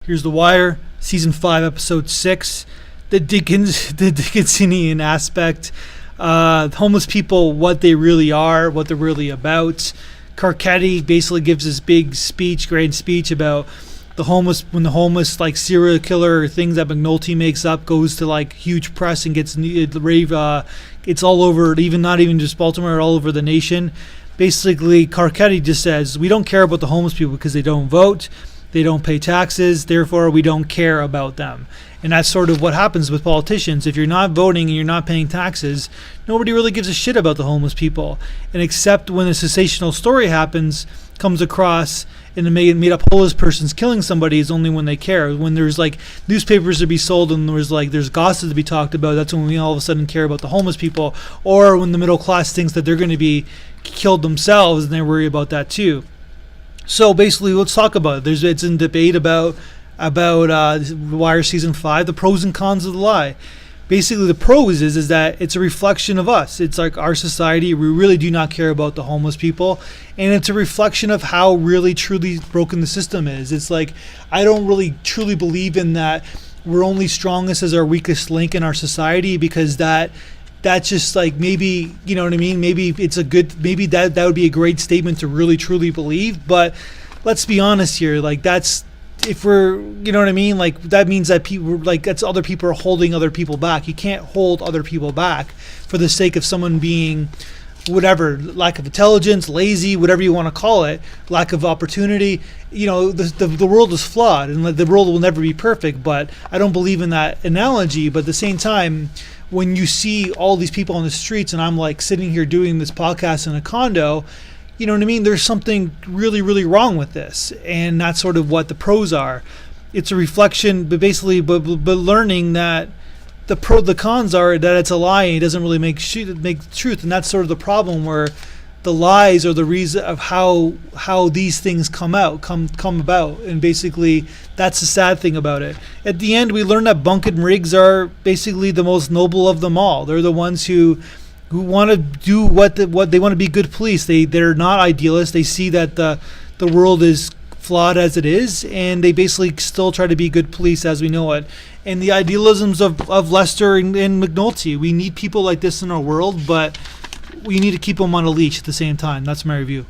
Here's The Wire, Season 5, Episode 6. The Dickensian aspect. Homeless people, what they really are, what they're really about. Carcetti basically gives this big speech, grand speech about the homeless, when the homeless like serial killer things that McNulty makes up goes to like huge press and gets it's all over, not even just Baltimore, all over the nation. Basically, Carcetti just says, we don't care about the homeless people because they don't vote, they don't pay taxes, therefore we don't care about them. And that's sort of what happens with politicians. If you're not voting and you're not paying taxes, nobody really gives a shit about the homeless people. And except when a sensational story comes across, and a made up homeless person's killing somebody is only when they care. When there's like newspapers to be sold and there's gossip to be talked about, that's when we all of a sudden care about the homeless people. Or when the middle class thinks that they're going to be killed themselves and they worry about that too. So basically, let's talk about it. It's in debate about Wire Season 5, the pros and cons of the lie. Basically, the pros is that it's a reflection of us. It's like our society. We really do not care about the homeless people. And it's a reflection of how really, truly broken the system is. It's like, I don't really truly believe in that we're only strongest as our weakest link in our society, because that's just like, maybe, you know what I mean? Maybe that would be a great statement to really, truly believe. But let's be honest here. Like, if we're, you know what I mean? Like, that means that people, like, that's other people are holding other people back. You can't hold other people back for the sake of someone being whatever, lack of intelligence, lazy, whatever you want to call it, lack of opportunity. You know, the world is flawed and the world will never be perfect, but I don't believe in that analogy. But at the same time, when you see all these people on the streets and I'm like sitting here doing this podcast in a condo, you know what I mean? There's something really, really wrong with this. And that's sort of what the pros are. It's a reflection, but basically, but learning that the cons are that it's a lie and it doesn't really make truth. And that's sort of the problem, where the lies are the reason of how these things come about. And basically, that's the sad thing about it. At the end, we learn that Bunk and Riggs are basically the most noble of them all. They're the ones who want to do what they want to be good police. They're not idealists. They see that the world is flawed as it is, and they basically still try to be good police as we know it. And the idealisms of Lester and McNulty. We need people like this in our world, but we need to keep them on a leash at the same time. That's my review.